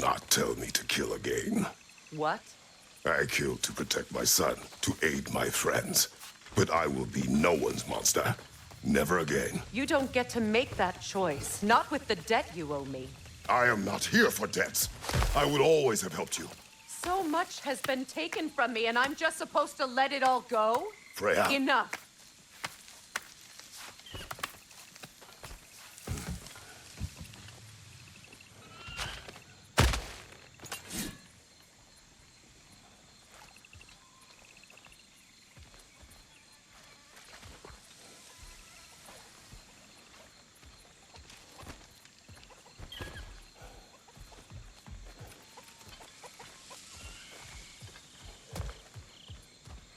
not tell me to kill again. What? I killed to protect my son, to aid my friends. But I will be no one's monster. Never again. You don't get to make that choice. Not with the debt you owe me. I am not here for debts. I would always have helped you. So much has been taken from me, and I'm just supposed to let it all go? Freya. Enough.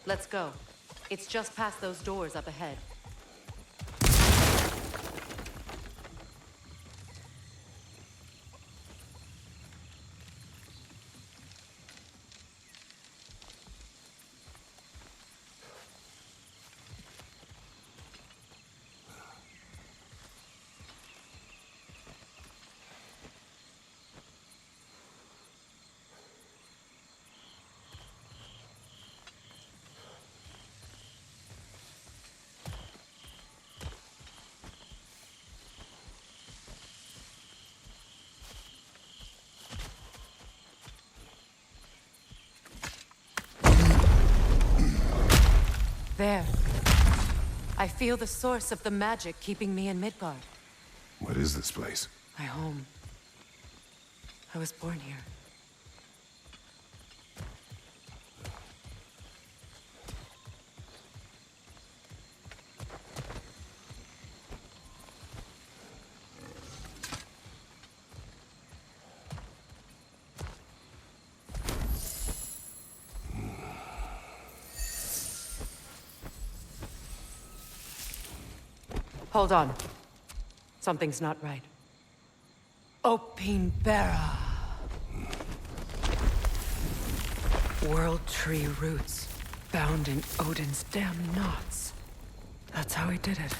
Let's go. It's just past those doors up ahead. There. I feel the source of the magic keeping me in Midgard. What is this place? My home. I was born here. Hold on. Something's not right. Opinbera. World tree roots, bound in Odin's damn knots. That's how he did it.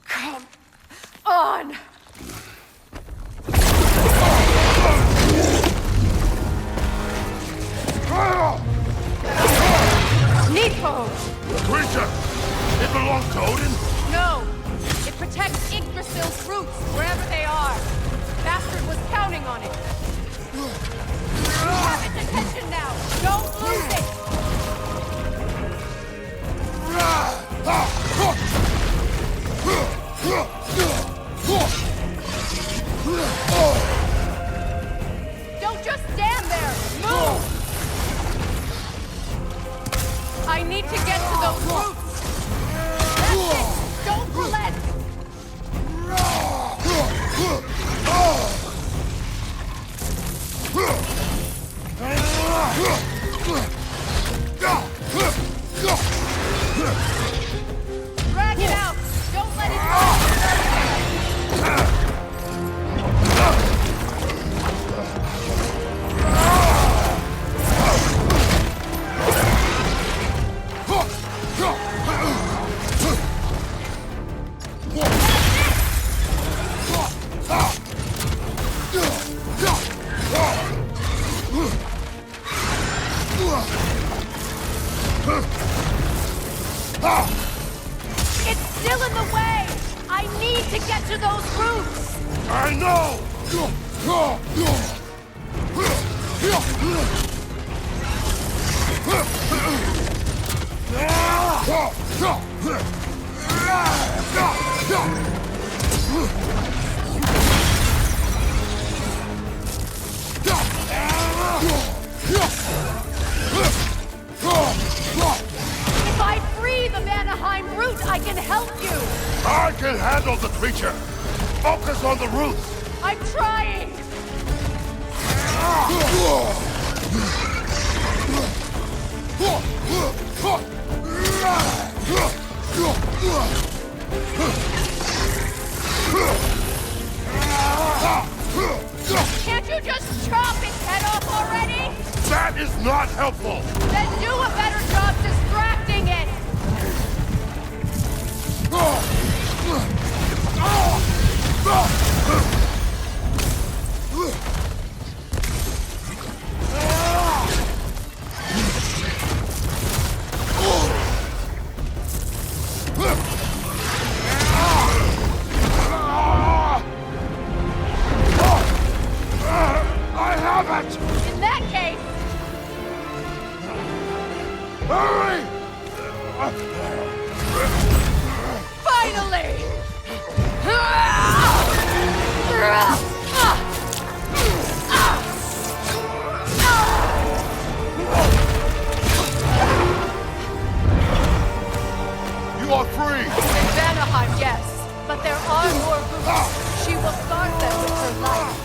Come on! Nepo! The creature! It belongs to Odin? No! It protects Yggdrasil's roots, wherever they are. Bastard was counting on it. You have its attention now! Don't lose it! Don't just stand there! Move! I need to get to those roots! That's it! Don't relent! Drag it out! Don't let it go! It's still in the way! I need to get to those roots! I know! If I free the Vanaheim root, I can help you! I can handle the creature! Focus on the roots! I'm trying! Can't you just chop its head off already? That is not helpful! Then do a better job distracting it! She will guard them with her life.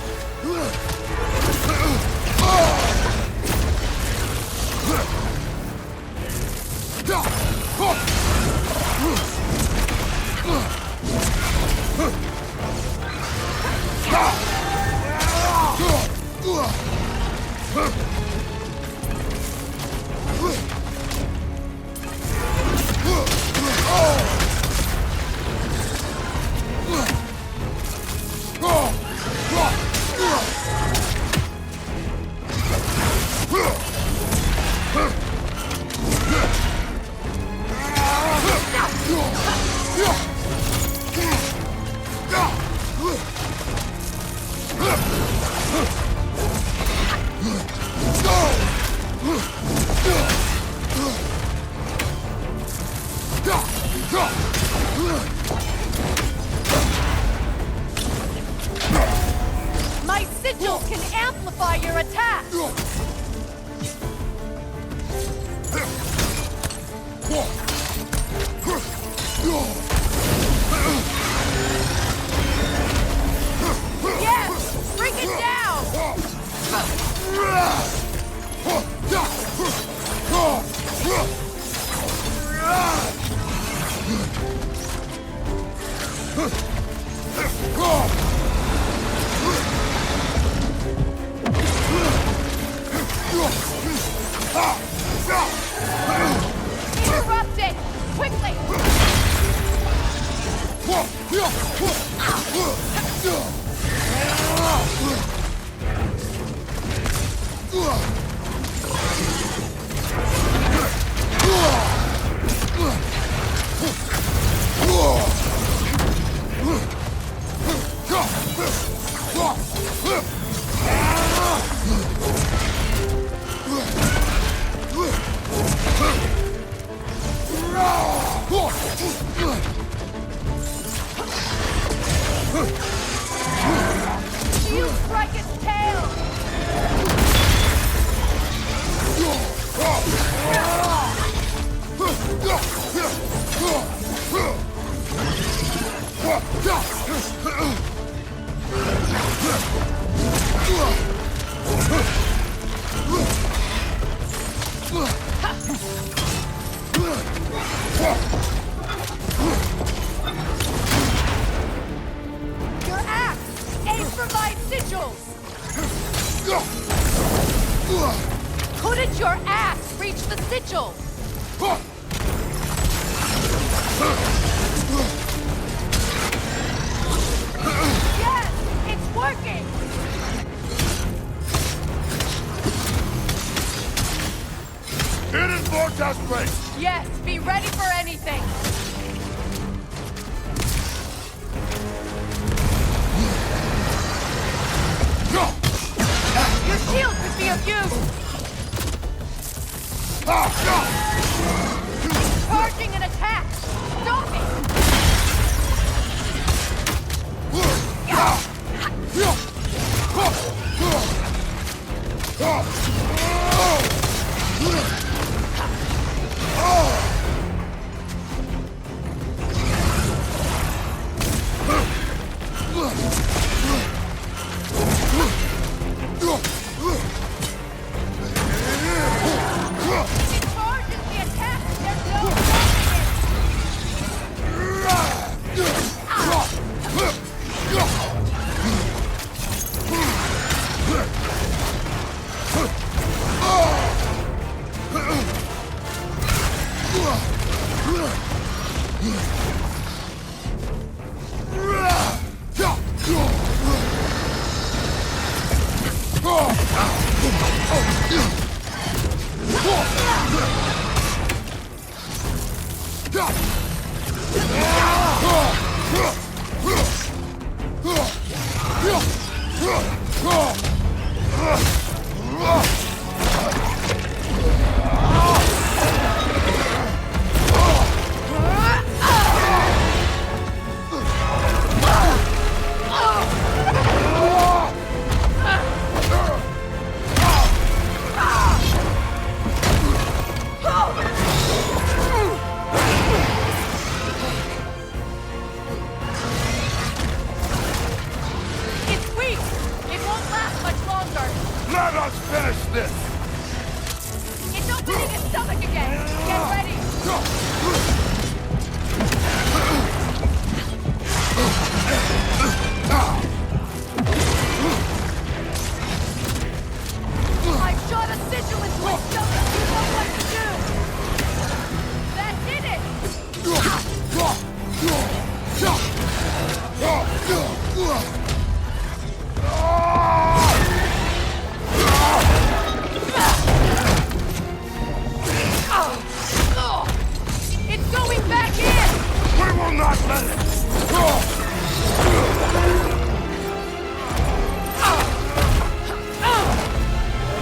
My sigils can amplify your attack! Yes! Bring it down! Interrupt it! Quickly! You strike its tail! Your axe! Aim for my sigils! Couldn't your axe reach the sigils? Yes! It's working! Hidden vortex break! Yes, be ready for anything! Your shield could be of use! Charging an attack! Stop it! It charges the attack! There's no this! It's opening his stomach again! Get ready! I shot a sigil into his stomach! You know what to do! That did it! It's going back in! We will not let it!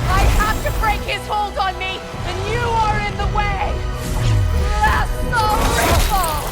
I have to break his hold on me, and you are in the way! That's the ritual!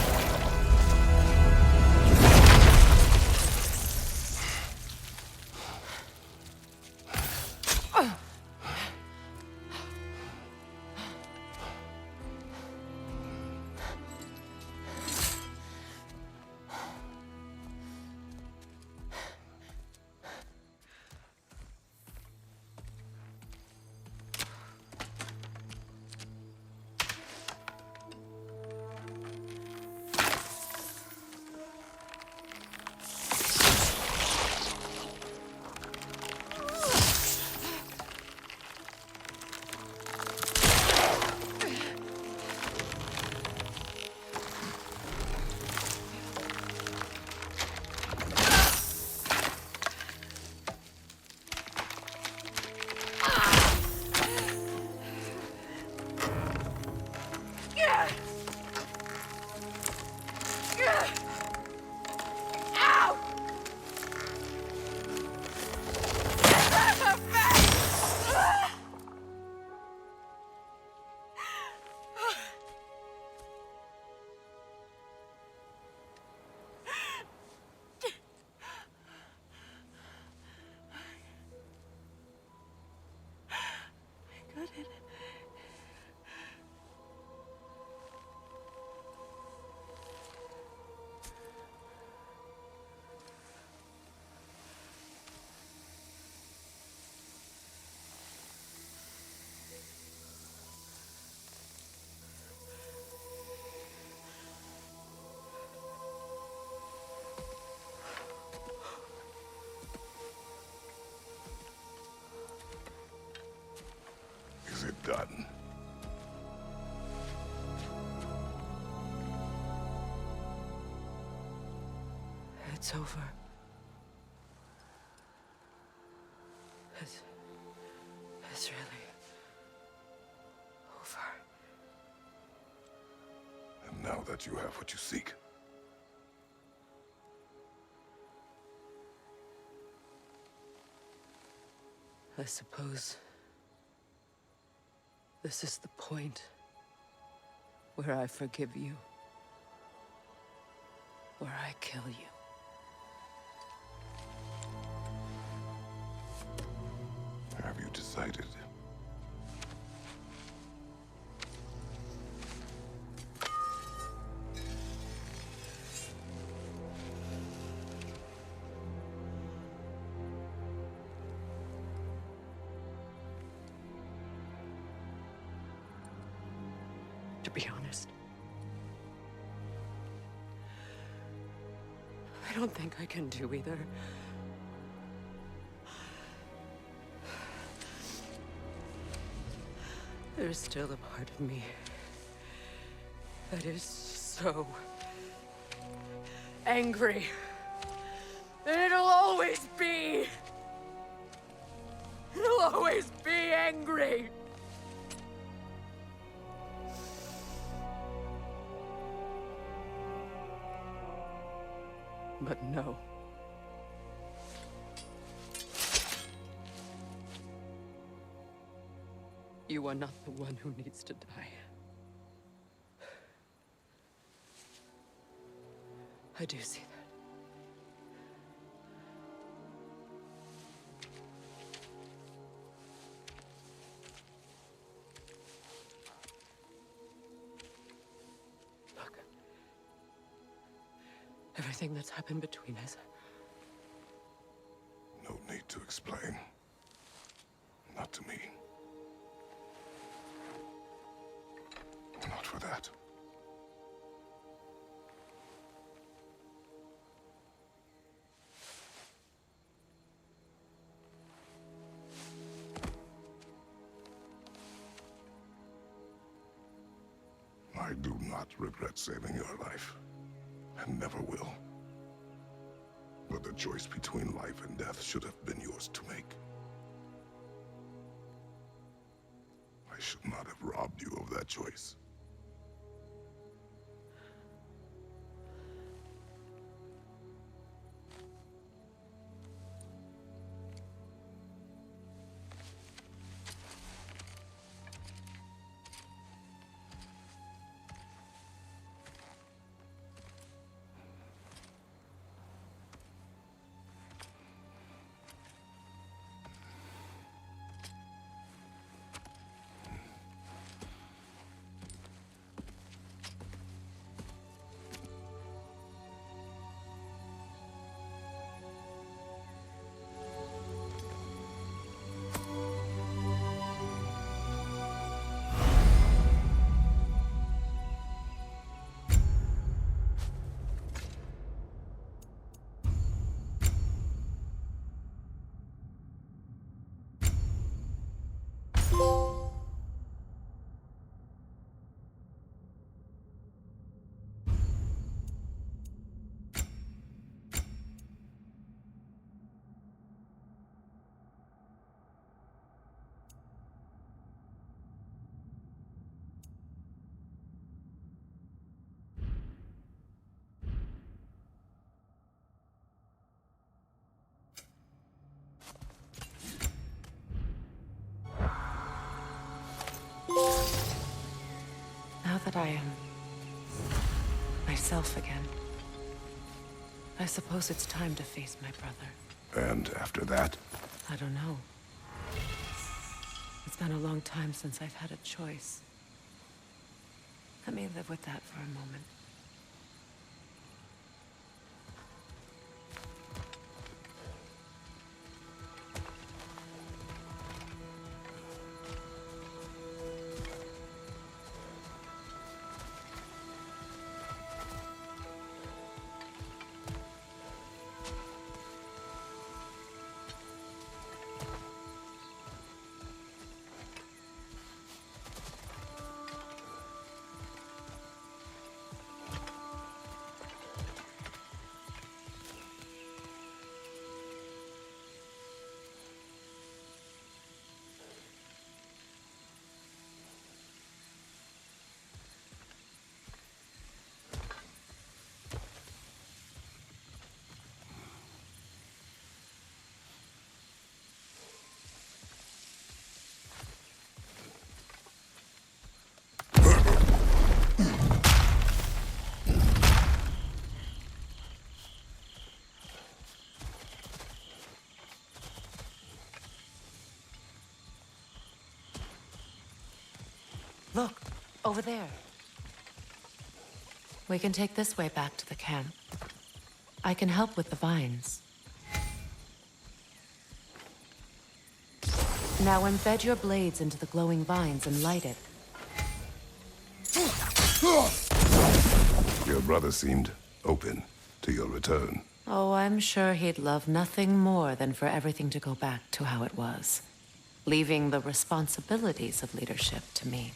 Ow! Got it. Is it done? It's over. It's really over. And now that you have what you seek, I suppose this is the point where I forgive you, where I kill you. have you decided? To be honest, I don't think I can do either. There's still a part of me that is so angry. And it'll always be. It'll always be angry. But no. You are not the one who needs to die. I do see that. Look. Everything that's happened between us. No need to explain. Not to me. that. I do not regret saving your life, and never will. But the choice between life and death should have been yours to make. I should not have robbed you of that choice. Now that I am myself again, I suppose it's time to face my brother. And after that? I don't know. It's been a long time since I've had a choice. Let me live with that for a moment. Look, over there. We can take this way back to the camp. I can help with the vines. Now embed your blades into the glowing vines and light it. Your brother seemed open to your return. Oh, I'm sure he'd love nothing more than for everything to go back to how it was, leaving the responsibilities of leadership to me.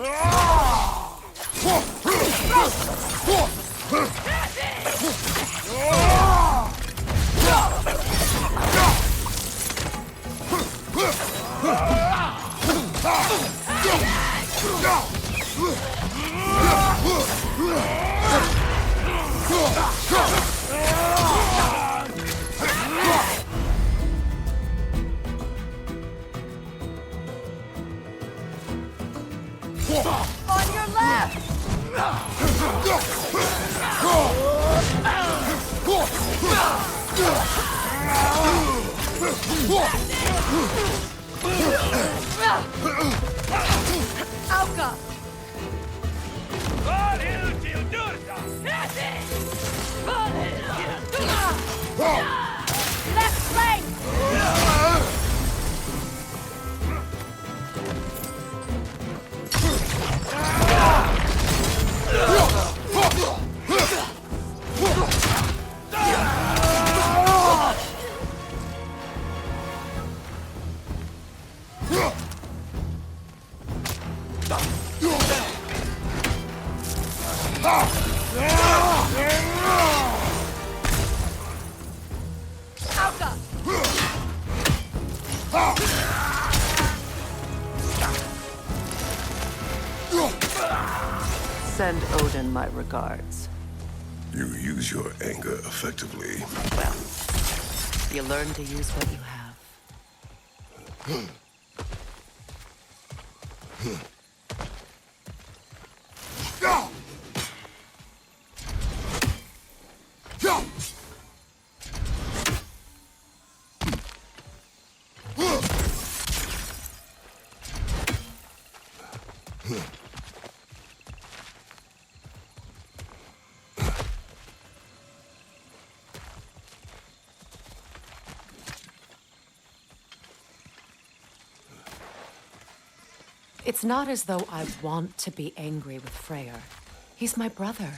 Ah! On your left! Alka! Left flank! Alka! Send Odin my regards. You use your anger effectively. Well, you learn to use what you have. It's not as though I want to be angry with Freyr. He's my brother.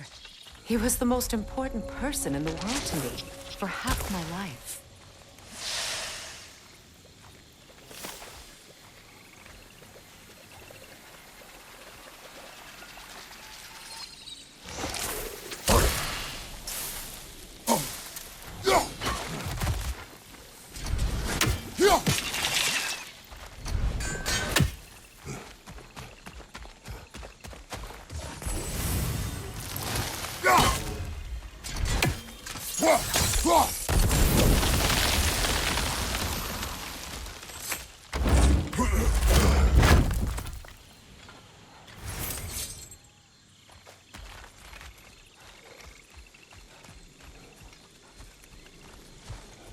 He was the most important person in the world to me for half my life.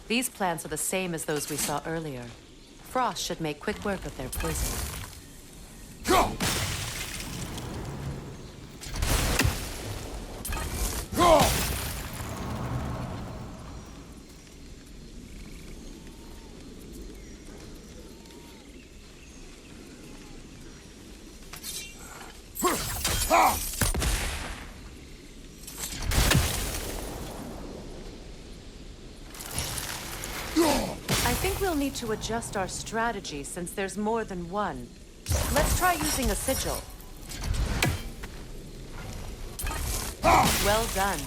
These plants are the same as those we saw earlier. Frost should make quick work of their poison. Go! Go! I think we'll need to adjust our strategy since there's more than one. Let's try using a sigil. Well done.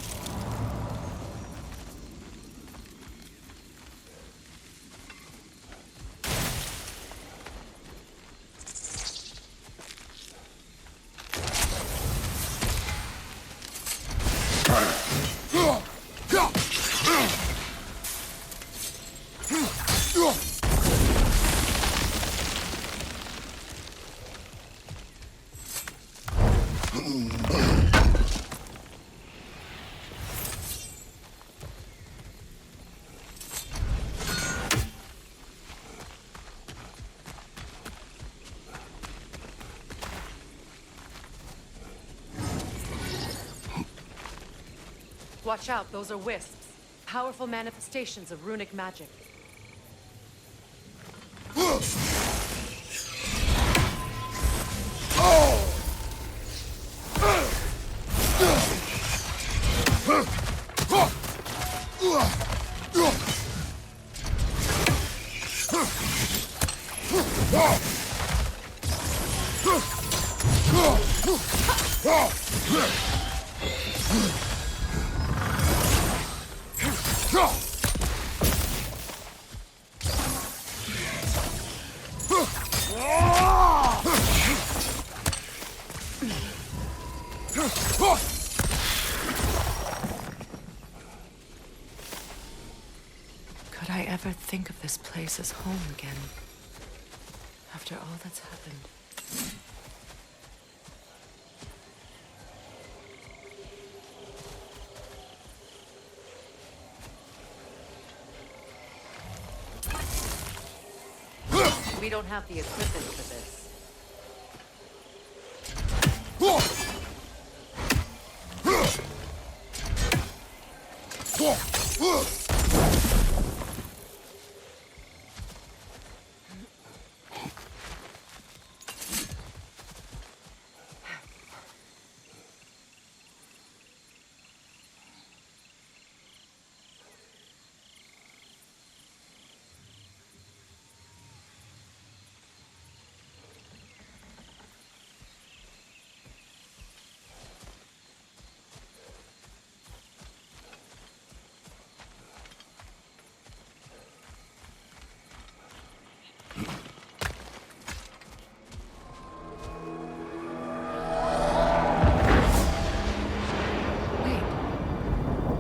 Watch out, those are wisps. Powerful manifestations of runic magic. Could I ever think of this place as home again? After all that's happened. We don't have the equipment for this.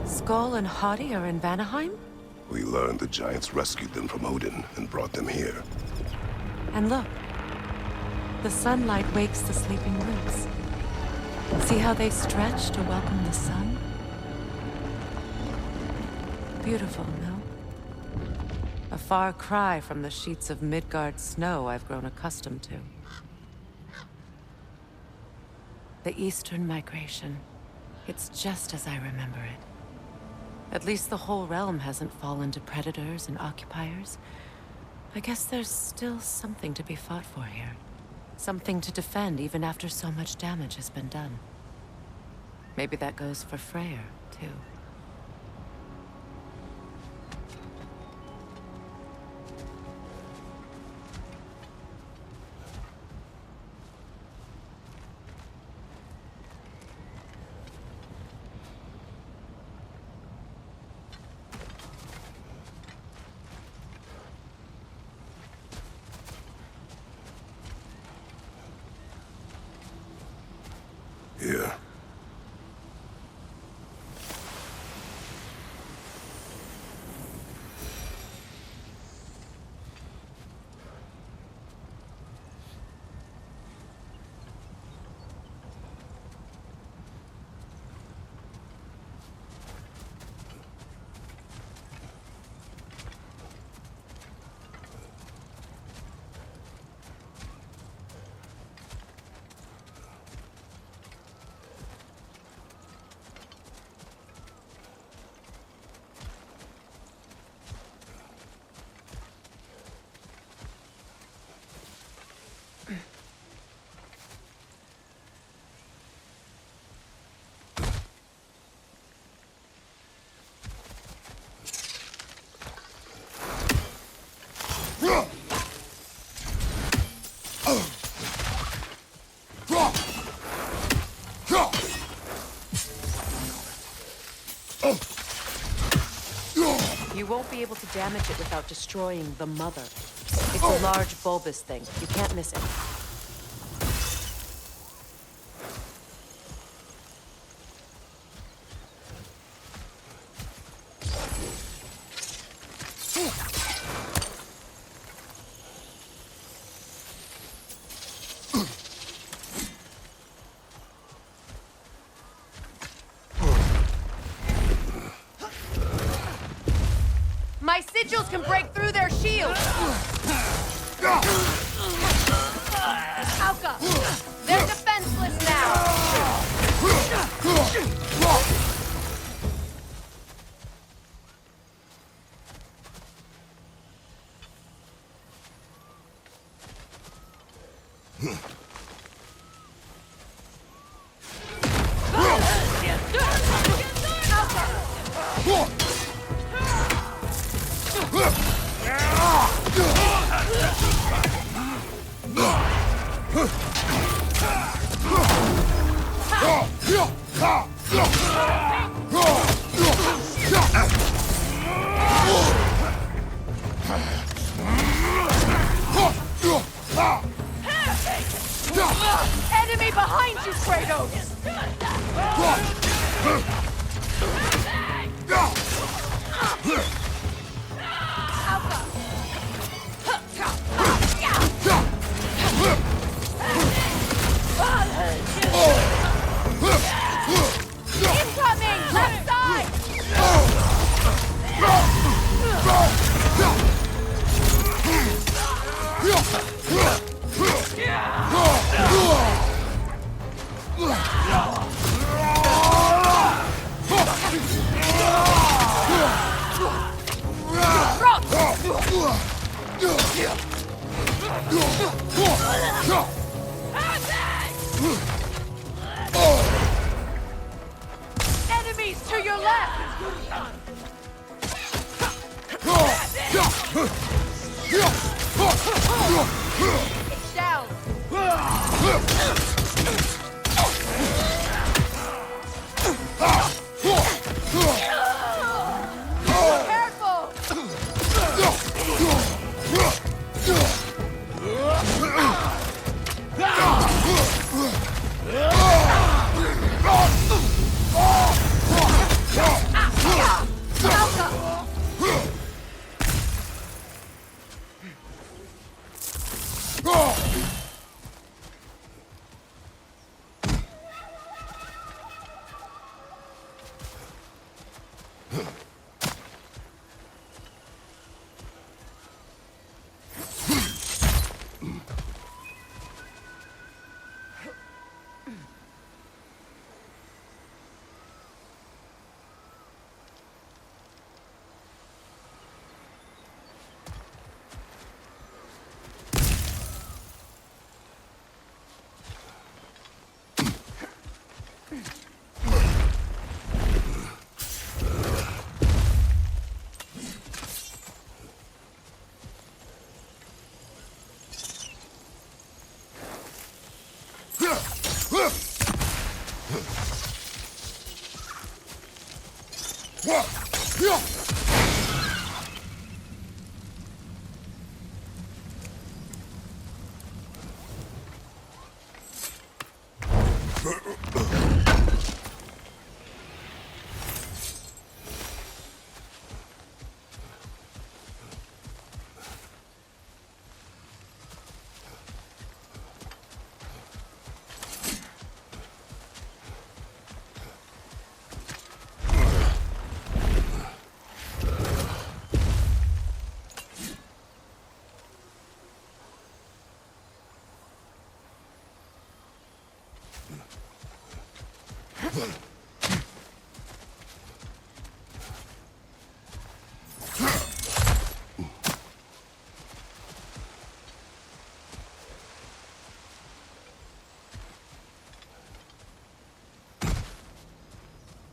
Skull and Hati are in Vanaheim? We learned the giants rescued them from Odin and brought them here. And look, the sunlight wakes the sleeping roots. See how they stretch to welcome the sun? Beautiful, no? A far cry from the sheets of Midgard snow I've grown accustomed to. The Eastern Migration. It's just as I remember it. At least the whole realm hasn't fallen to predators and occupiers. I guess there's still something to be fought for here. Something to defend even after so much damage has been done. Maybe that goes for Freyr, too. Here. You won't be able to damage it without destroying the mother. It's a large bulbous thing. You can't miss it. My sigils can break through their shields! Alka! They're defenseless now! Enemies to your left! It's down! Careful!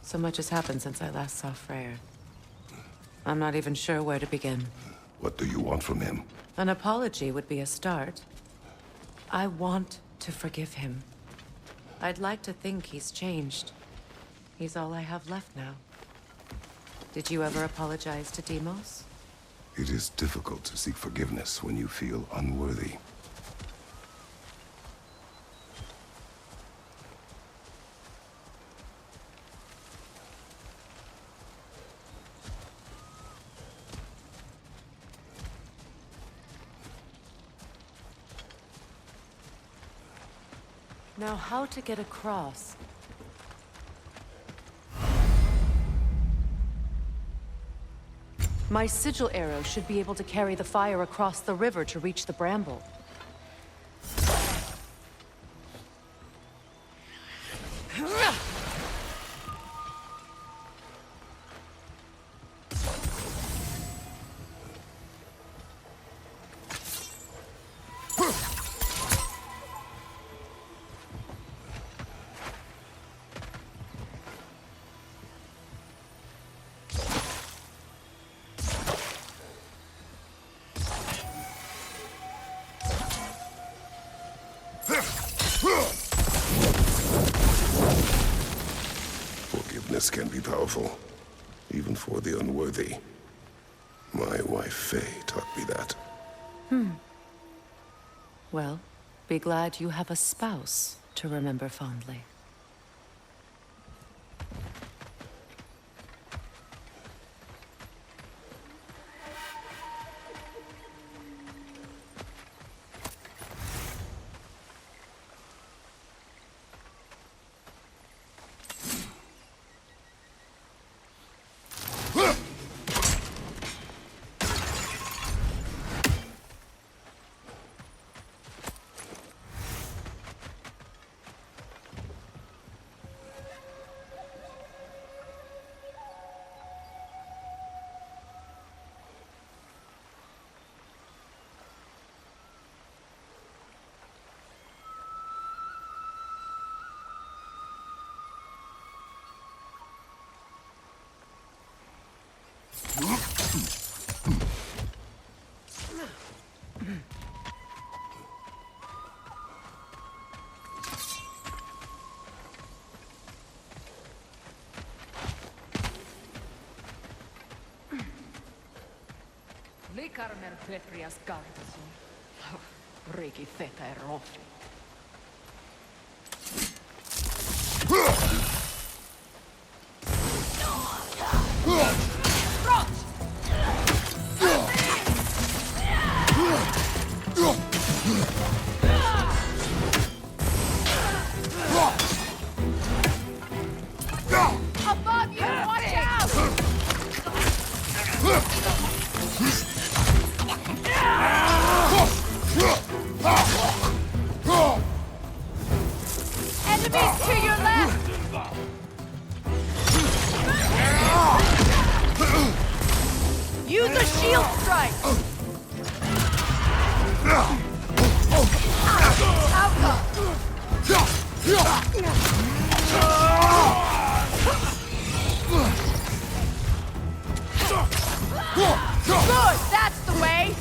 So much has happened since I last saw Freyr. I'm not even sure where to begin. What do you want from him? An apology would be a start. I want to forgive him. I'd like to think he's changed. He's all I have left now. Did you ever apologize to Deimos? It is difficult to seek forgiveness when you feel unworthy. Now, how to get across? My sigil arrow should be able to carry the fire across the river to reach the bramble. Forgiveness can be powerful, even for the unworthy. My wife Faye taught me that. Well, be glad you have a spouse to remember fondly. Likarmer Petrias Gardasun. Riki Theta Rofi. Above you! Watch out! Enemies to your left! Use a shield strike! Good, that's the way!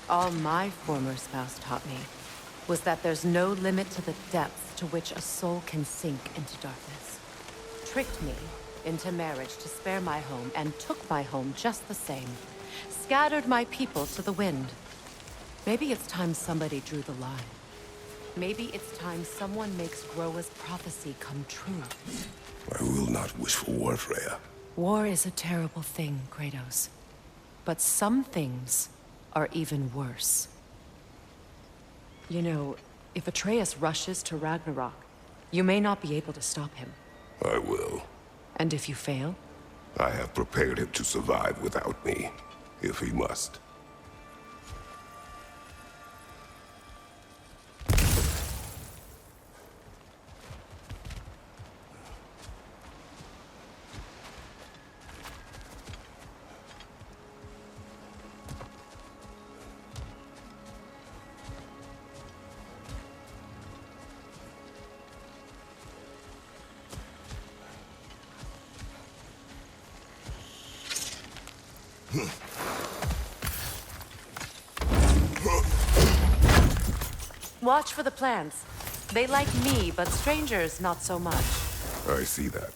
All my former spouse taught me was that there's no limit to the depths to which a soul can sink into darkness. Tricked me into marriage to spare my home and took my home just the same. Scattered my people to the wind. Maybe it's time somebody drew the line. Maybe it's time someone makes Groa's prophecy come true. I will not wish for war, Freya. War is a terrible thing, Kratos. But some things are even worse. You know, if Atreus rushes to Ragnarok, you may not be able to stop him. I will. And if you fail? I have prepared him to survive without me, if he must. Watch for the plants. They like me, but strangers not so much. I see that.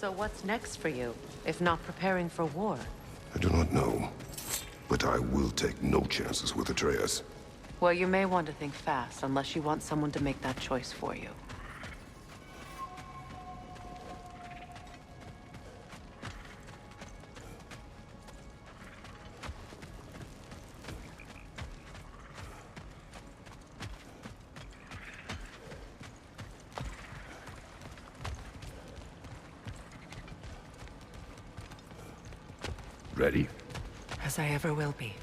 So what's next for you, if not preparing for war? I do not know, but I will take no chances with Atreus. Well, you may want to think fast, unless you want someone to make that choice for you. Ready? As I ever will be.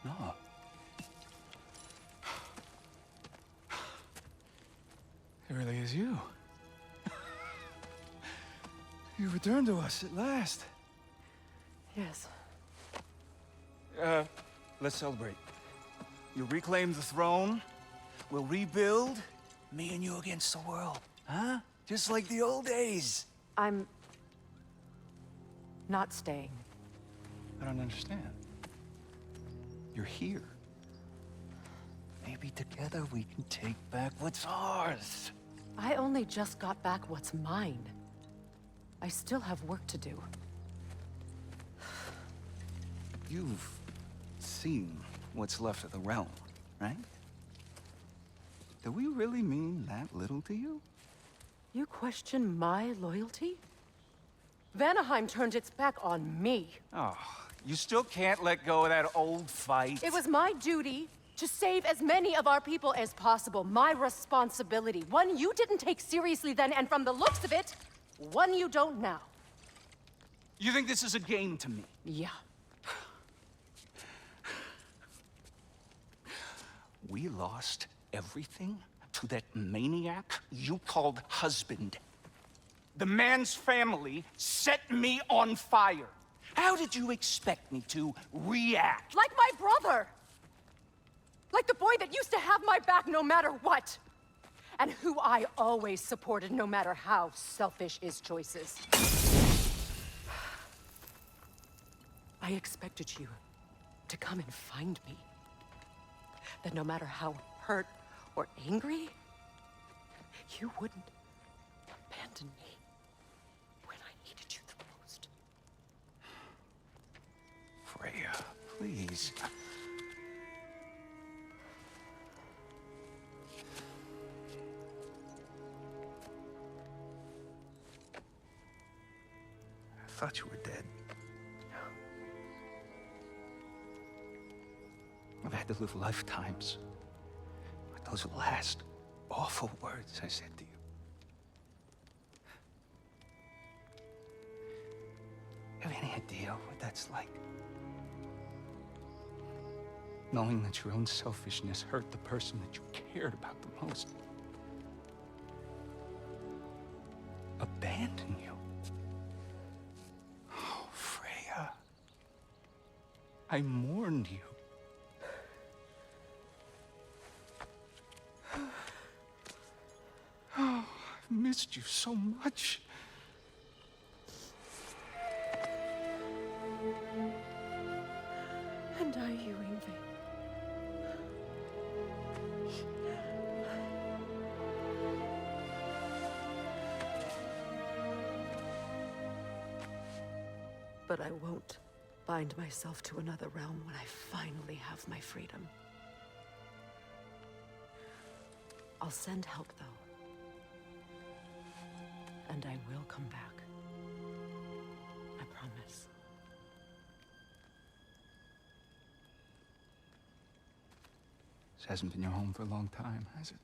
No. It really is you. You returned to us at last. Yes. Let's celebrate. You reclaim the throne. We'll rebuild. Me and you against the world. Huh? Just like the old days. I'm... not staying. I don't understand. You're here. Maybe together we can take back what's ours. I only just got back what's mine. I still have work to do. You've seen what's left of the realm, right? Do we really mean that little to you? You question my loyalty? Vanaheim turned its back on me. Oh, you still can't let go of that old fight? It was my duty to save as many of our people as possible. My responsibility. One you didn't take seriously then, and from the looks of it, one you don't now. You think this is a game to me? Yeah. We lost everything to that maniac you called husband. The man's family set me on fire. How did you expect me to react? Like my brother! Like the boy that used to have my back no matter what! And who I always supported no matter how selfish his choices. I expected you to come and find me. That no matter how hurt or angry, you wouldn't abandon me when I needed you the most. Freya, please. I thought you were dead. I've had to live lifetimes. Like those last awful words I said to you. Have any idea what that's like? Knowing that your own selfishness hurt the person that you cared about the most. Abandon you. Oh, Freya. I mourned you. Oh, I've missed you so much. And are you, Yngvi? But I won't bind myself to another realm when I finally have my freedom. I'll send help, though. And I will come back. I promise. This hasn't been your home for a long time, has it?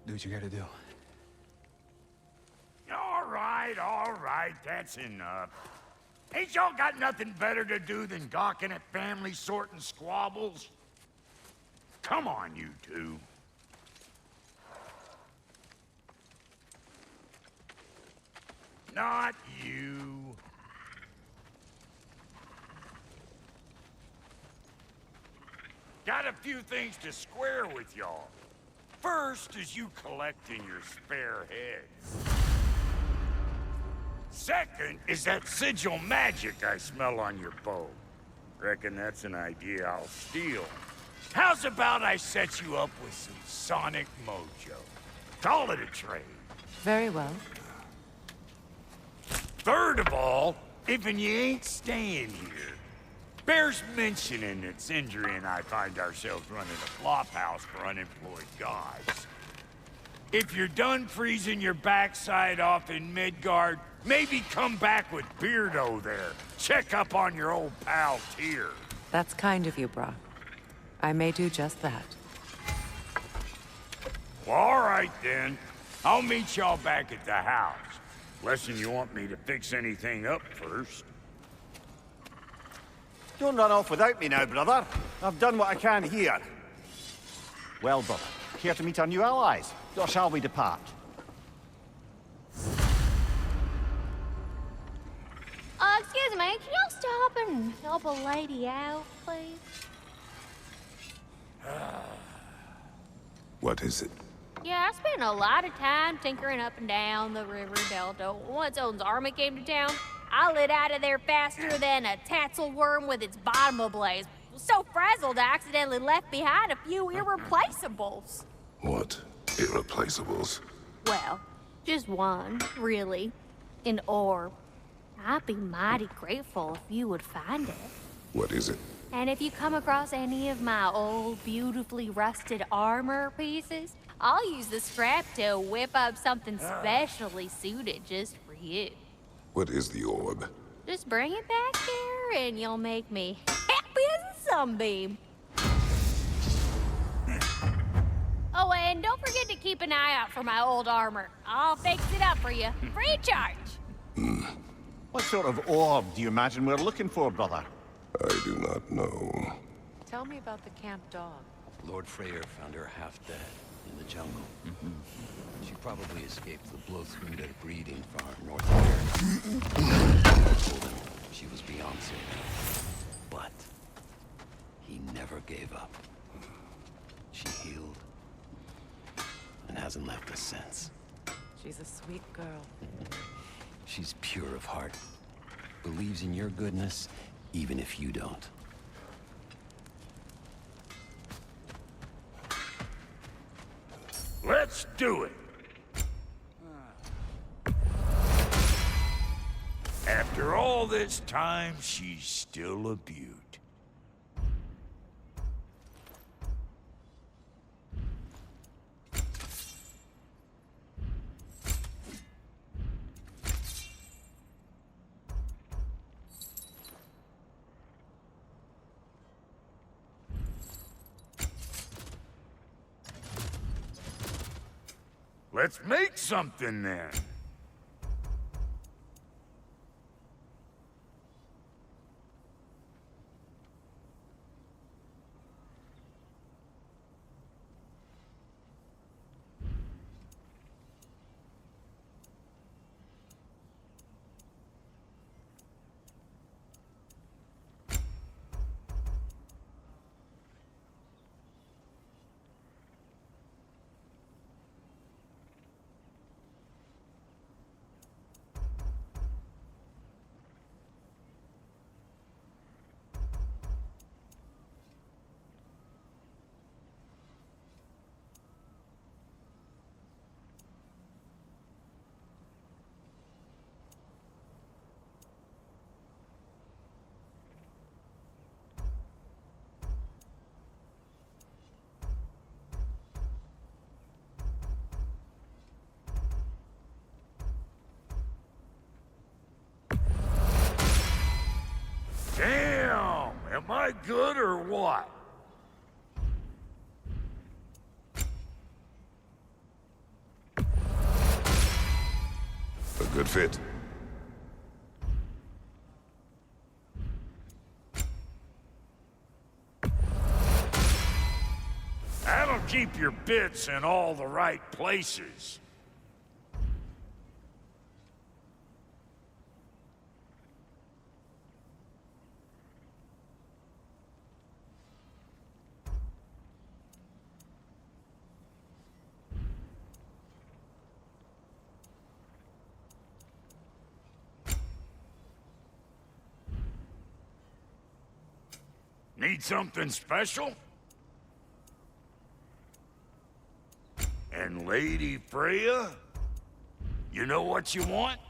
Do what you gotta do. All right, that's enough. Ain't y'all got nothing better to do than gawking at family sorting squabbles? Come on, you two. Not you. Got a few things to square with y'all. First is you collecting your spare heads. Second is that sigil magic I smell on your bow. Reckon that's an idea I'll steal. How's about I set you up with some sonic mojo? Call it a trade. Very well. Third of all, if you ain't staying here, bears mentioning that Sindri and I find ourselves running a flophouse for unemployed gods. If you're done freezing your backside off in Midgard, maybe come back with Beardo there. Check up on your old pal Tyr. That's kind of you, Brock. I may do just that. Well, all right then. I'll meet y'all back at the house. Unless you want me to fix anything up first. Don't run off without me now, brother. I've done what I can here. Well, brother, care to meet our new allies? Or shall we depart? Excuse me, can y'all stop and help a lady out, please? What is it? Yeah, I spent a lot of time tinkering up and down the river delta. Once Odin's army came to town, I lit out of there faster than a tassel worm with its bottom ablaze. So frazzled, I accidentally left behind a few irreplaceables. What? Irreplaceables? Well, just one, really. An orb. I'd be mighty grateful if you would find it. What is it? And if you come across any of my old, beautifully rusted armor pieces, I'll use the scrap to whip up something specially suited just for you. What is the orb? Just bring it back here and you'll make me happy as a sunbeam. Oh, and don't forget to keep an eye out for my old armor. I'll fix it up for you, free of charge. What sort of orb do you imagine we're looking for, brother? I do not know. Tell me about the camp dog. Lord Freyr found her half dead in the jungle. She probably escaped the blood-wounded breeding farm north of here. I told him she was beyond saving. But he never gave up. She healed and hasn't left us since. She's a sweet girl. She's pure of heart. Believes in your goodness, even if you don't. Let's do it. After all this time, she's still a beaut. Let's make something then. Damn! Am I good or what? A good fit. That'll keep your bits in all the right places. Need something special? And Lady Freya? You know what you want?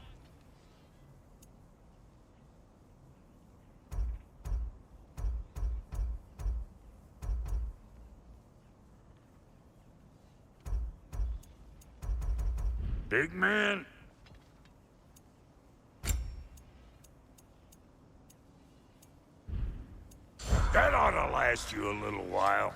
Big man? That ought to last you a little while.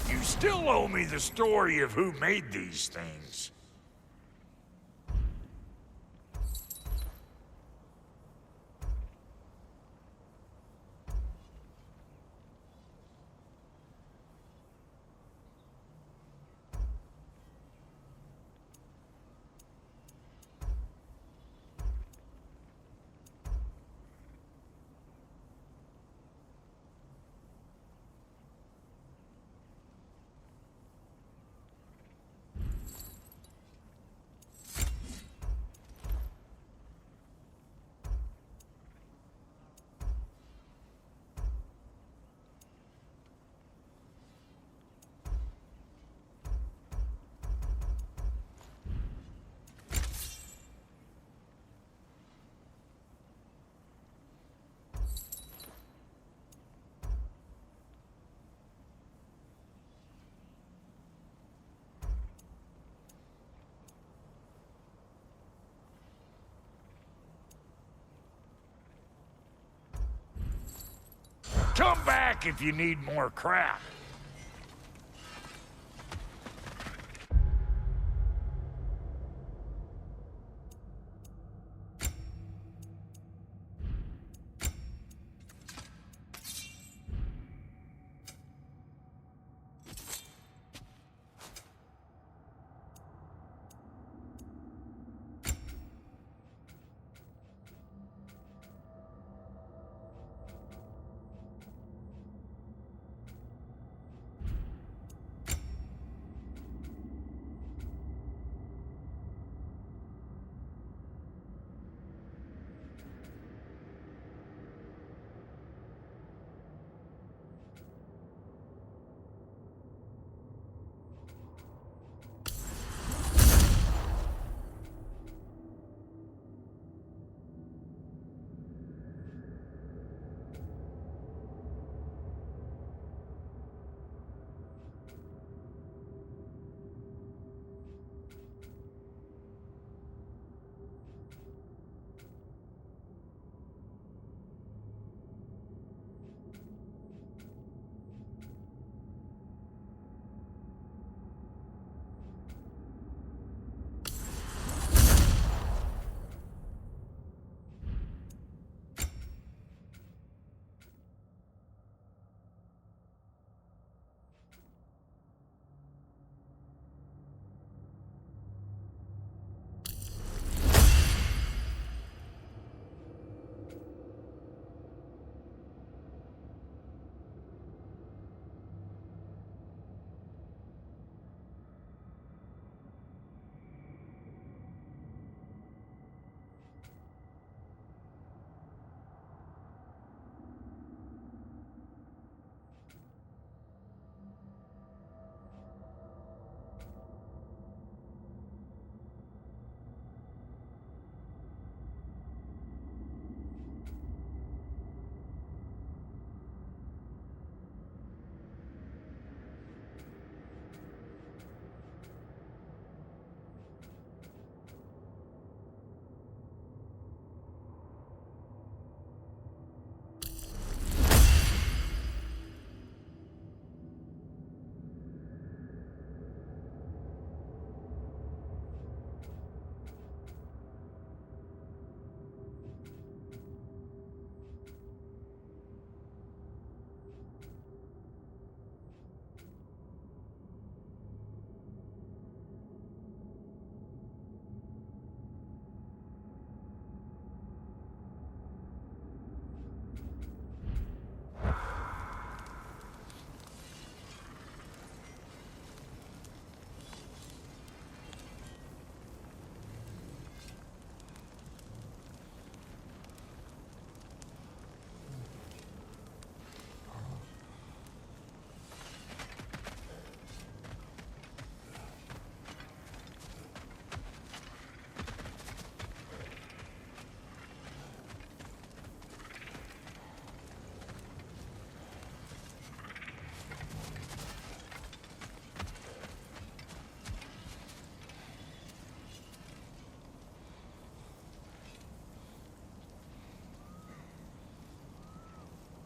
You still owe me the story of who made these things. Come back if you need more crap.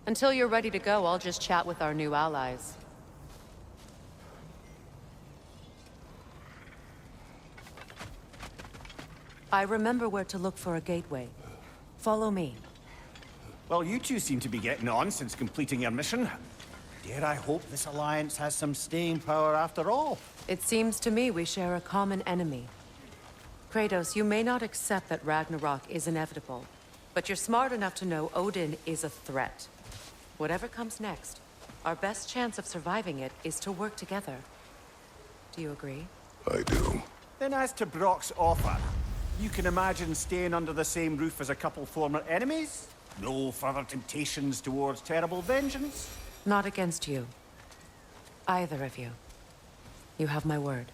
Until you're ready to go, I'll just chat with our new allies. I remember where to look for a gateway. Follow me. Well, you two seem to be getting on since completing your mission. Dare I hope this alliance has some staying power after all? It seems to me we share a common enemy. Kratos, you may not accept that Ragnarok is inevitable, but you're smart enough to know Odin is a threat. Whatever comes next, our best chance of surviving it is to work together. Do you agree? I do. Then as to Brock's offer, you can imagine staying under the same roof as a couple former enemies? No further temptations towards terrible vengeance? Not against you. Either of you. You have my word.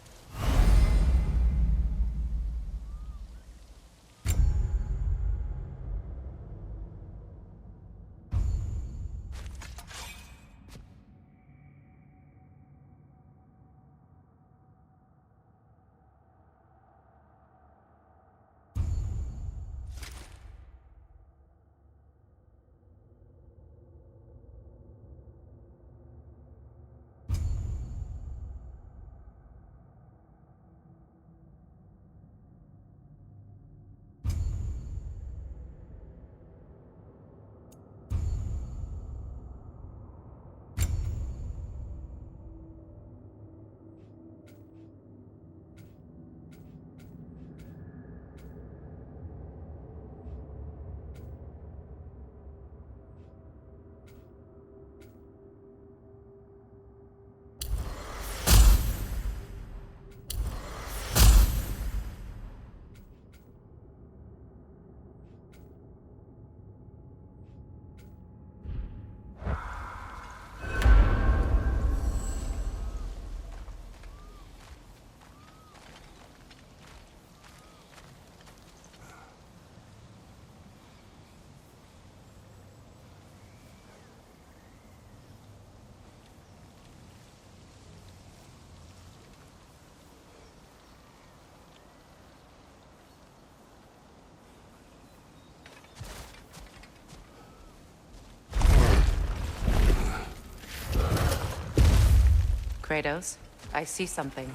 Kratos, I see something.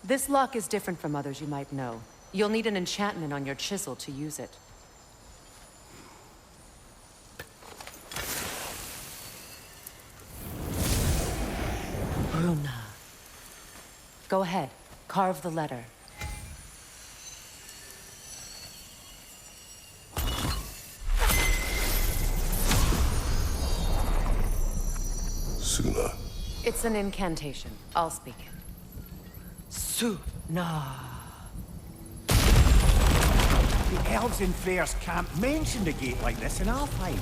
This lock is different from others you might know. You'll need an enchantment on your chisel to use it. Bruna. Go ahead, carve the letter. Suna. It's an incantation. I'll speak it. Suna. The elves in Freyr's camp mentioned a gate like this in Alfheim.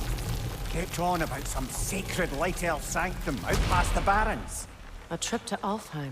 Kept on about some sacred light elf sanctum out past the Barrens. A trip to Alfheim.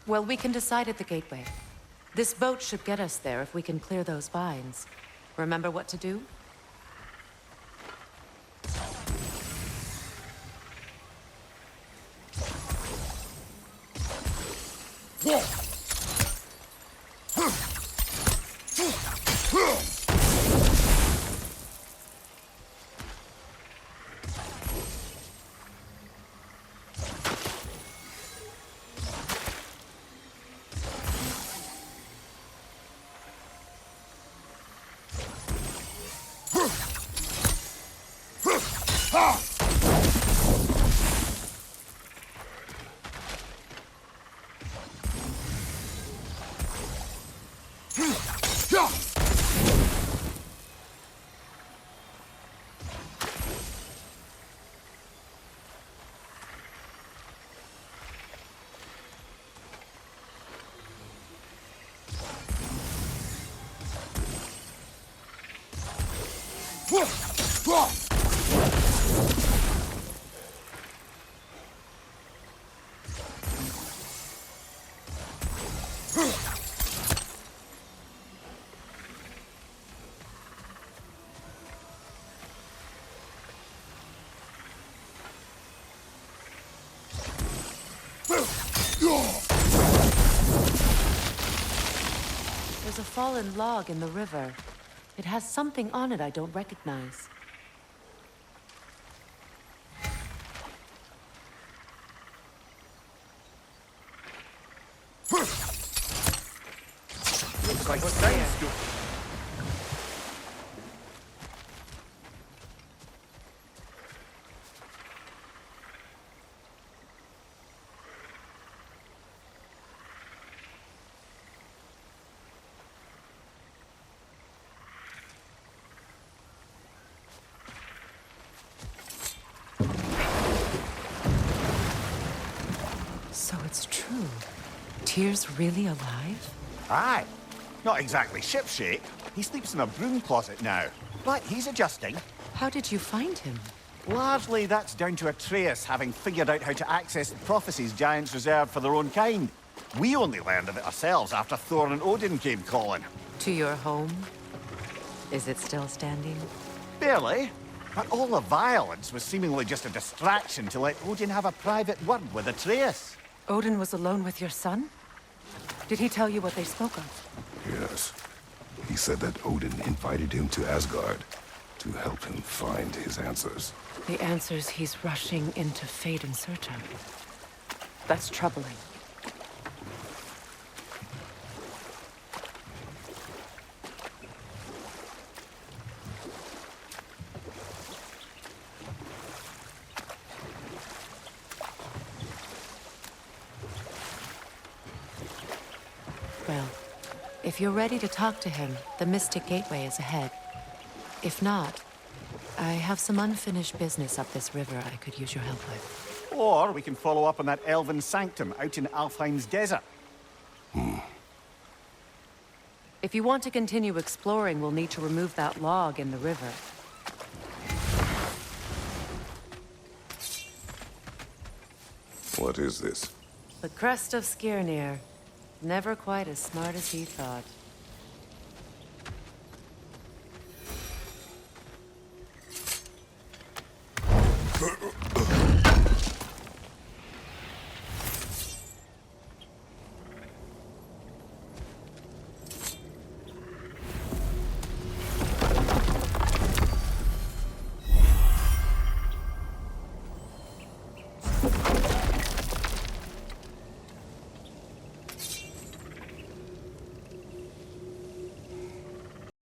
Well, we can decide at the gateway. This boat should get us there if we can clear those vines. Remember what to do? There's a fallen log in the river. It has something on it I don't recognize. Looks like What's sounds there? good. So it's true. Tyr's really alive? Aye. Not exactly shipshape. He sleeps in a broom closet now. But he's adjusting. How did you find him? Largely, that's down to Atreus having figured out how to access the prophecies giants reserved for their own kind. We only learned of it ourselves after Thor and Odin came calling. To your home? Is it still standing? Barely. But all the violence was seemingly just a distraction to let Odin have a private word with Atreus. Odin was alone with your son? Did he tell you what they spoke of? Yes. He said that Odin invited him to Asgard to help him find his answers. The answers he's rushing into fate in search of. That's troubling. Well, if you're ready to talk to him, the Mystic Gateway is ahead. If not, I have some unfinished business up this river I could use your help with. Or we can follow up on that elven sanctum out in Alfheim's desert. If you want to continue exploring, we'll need to remove that log in the river. What is this? The crest of Skirnir. Never quite as smart as he thought.